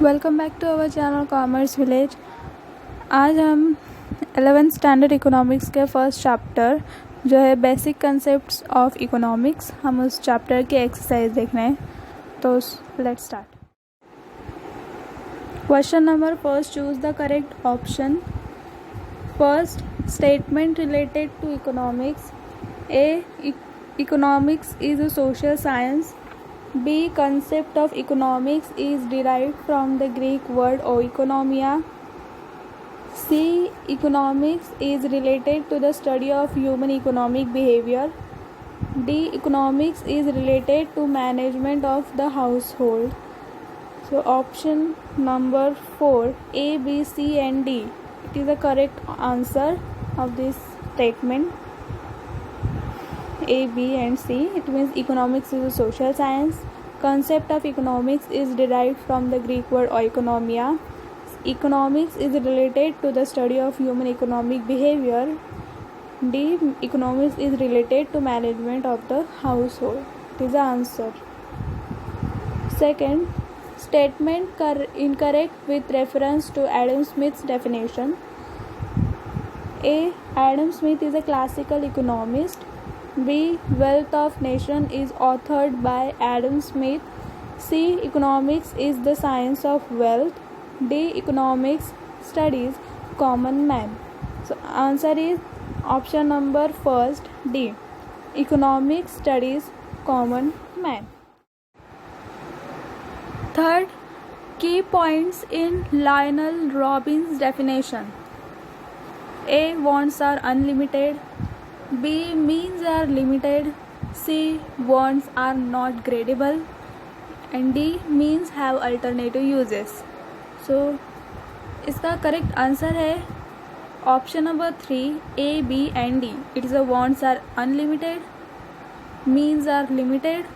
Welcome back to our channel commerce village. आज हम 11th standard economics के first chapter जो है बेसिक कंसेप्ट्स ऑफ इकोनॉमिक्स, हम उस चैप्टर की एक्सरसाइज देख रहे हैं। तो let's start. Question number first, choose the correct option. First, statement related to economics. A, economics is a social science. B, concept of economics is derived from the Greek word oikonomia. C, economics is related to the study of human economic behavior. D, economics is related to management of the household. So option number 4, A, B, C and D. It is the correct answer of this statement. A, B and C. It means economics is a social science. Concept of economics is derived from the Greek word oikonomia. Economics is related to the study of human economic behavior. D, economics is related to management of the household. It is the answer. Second, statement incorrect with reference to Adam Smith's definition. A, Adam Smith is a classical economist. B, Wealth of Nation is authored by Adam Smith. C, Economics is the science of wealth. D, Economics studies common man. So answer is option number first, D, Economics studies common man. Third, key points in Lionel Robbins' definition. A, wants are unlimited. B, means are limited. C, wants are not gradable. And D, means have alternative uses. So इसका correct answer है option number 3, A, B and D. It is a wants are unlimited, means are limited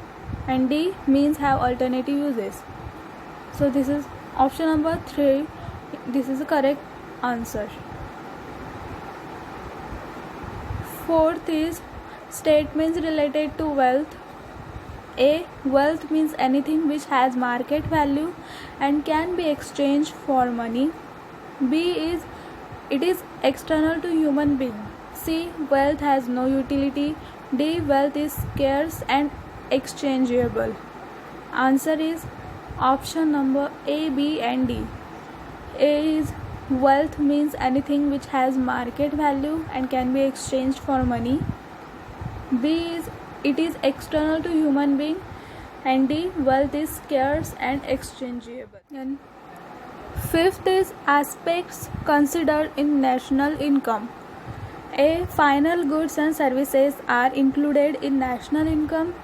and D, means have alternative uses. So this is option number 3. This is the correct answer. Fourth is statements related to wealth. A, wealth means anything which has market value and can be exchanged for money. B, it is external to human being. C, wealth has no utility. D, wealth is scarce and exchangeable. Answer is option number A, B and D. A is wealth means anything which has market value and can be exchanged for money. B is it is external to human being. And D, wealth is scarce and exchangeable. And fifth is aspects considered in national income. A, final goods and services are included in national income.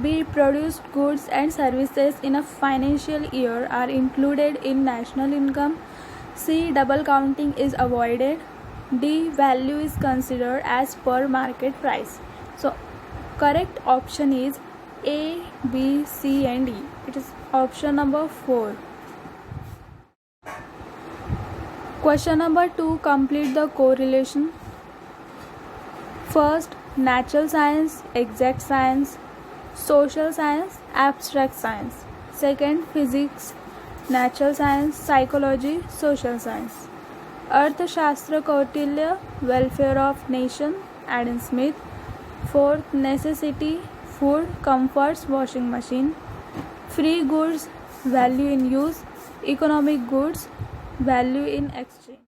B, produced goods and services in a financial year are included in national income. C, double counting is avoided. D, value is considered as per market price. So correct option is A, B, C and D. It is option number 4. Question number 2, complete the correlation. First, natural science, exact science. Social science, abstract science. Second, physics, natural science, psychology, social science. अर्थशास्त्र Kautilya, welfare of nation, Adam Smith. Fourth, necessity, food, comforts, washing machine. Free goods, value in use. Economic goods, value in exchange.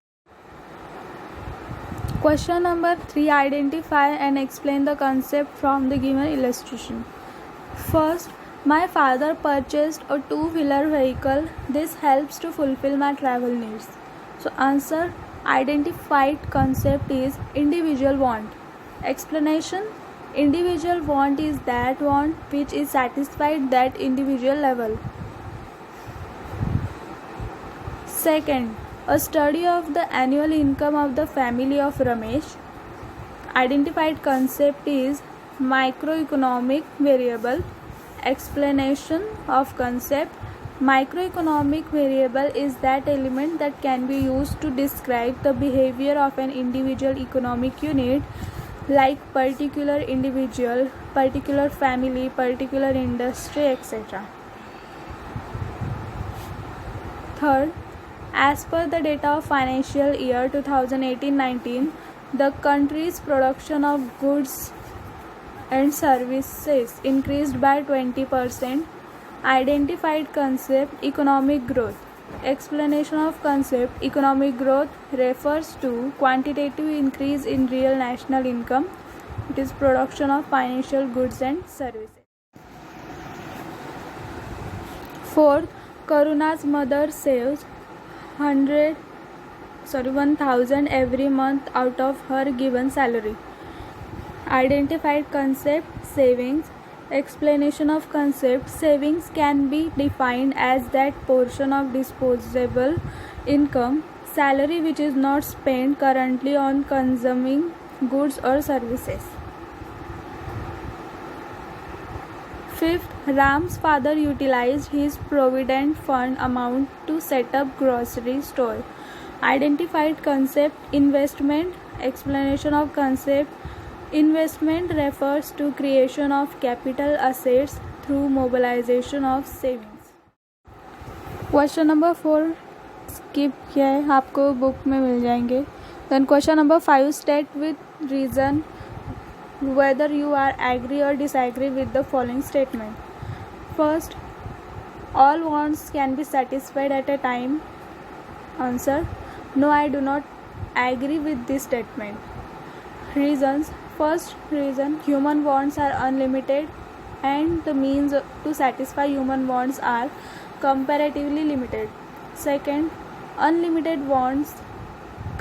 Question number 3, identify and explain the concept from the given illustration. First, my father purchased a two-wheeler vehicle. This helps to fulfill my travel needs. So answer, identified concept is individual want. Explanation, individual want is that want which is satisfied that individual level. Second, a study of the annual income of the family of Ramesh. Identified concept is microeconomic variable. Explanation of concept, microeconomic variable is that element that can be used to describe the behavior of an individual economic unit, like particular individual, particular family, particular industry, etc. Third, as per the data of financial year 2018-19, the country's production of goods and services increased by 20%. Identified concept economic growth. Explanation of concept economic growth refers to quantitative increase in real national income. It is production of financial goods and services. Fourth, Karuna's mother saves 1,000 every month out of her given salary. Identified concept savings. Explanation of concept savings can be defined as that portion of disposable income, salary which is not spent currently on consuming goods or services. Fifth, Ram's father utilized his provident fund amount to set up grocery store. Identified concept investment. Explanation of concept investment refers to creation of capital assets through mobilization of savings. Question number 4 skip किया है, आपको book में मिल जाएंगे. Then question number 5 state with reason whether you are agree or disagree with the following statement. First, all wants can be satisfied at a time. Answer: no, I do not agree with this statement. Reasons. First reason, human wants are unlimited and the means to satisfy human wants are comparatively limited. Second, unlimited wants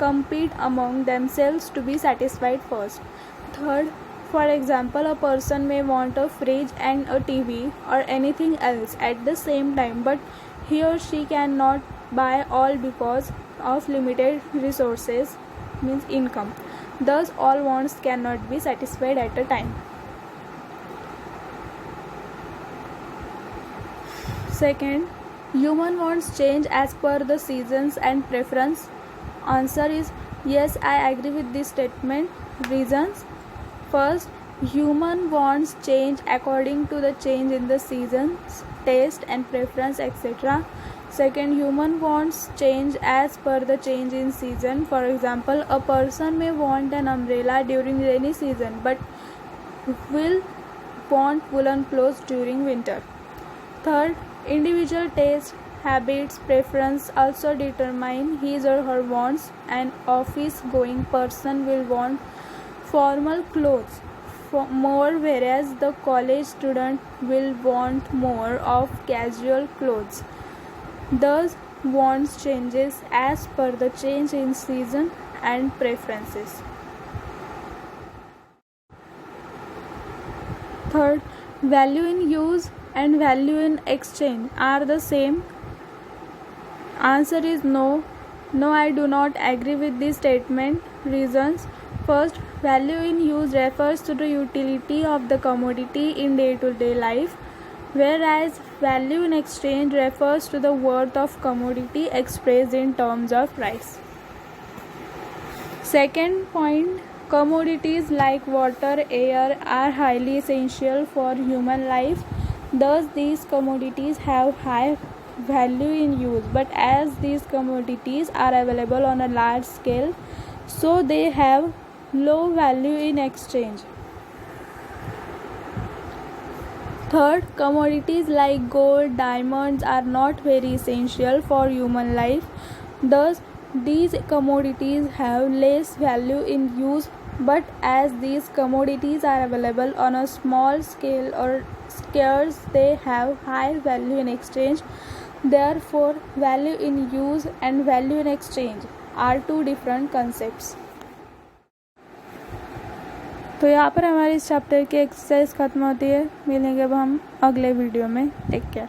compete among themselves to be satisfied first. Third, for example, a person may want a fridge and a TV or anything else at the same time, but he or she cannot buy all because of limited resources, means income. Thus, all wants cannot be satisfied at a time. Second, human wants change as per the seasons and preference. Answer is yes, I agree with this statement. Reasons. First, human wants change according to the change in the seasons, taste and preference, etc. Second, human wants change as per the change in season. For example, a person may want an umbrella during rainy season but will want woolen clothes during winter. Third, individual taste, habits, preference also determine his or her wants. An office-going person will want formal clothes more, whereas the college student will want more of casual clothes. Thus, wants changes as per the change in season and preferences. Third, value in use and value in exchange are the same. Answer is no. No, I do not agree with this statement. Reasons. First, value in use refers to the utility of the commodity in day-to-day life, whereas value in exchange refers to the worth of commodity expressed in terms of price. Second point, commodities like water, air are highly essential for human life. Thus, these commodities have high value in use, but as these commodities are available on a large scale, so they have low value in exchange. Third, commodities like gold, diamonds are not very essential for human life. Thus, these commodities have less value in use, but as these commodities are available on a small scale or scarce, they have high value in exchange. Therefore, value in use and value in exchange are two different concepts. तो यहाँ पर हमारे इस chapter की exercise खत्म होती है. मिलेंगे अब हम अगले वीडियो में. Take care.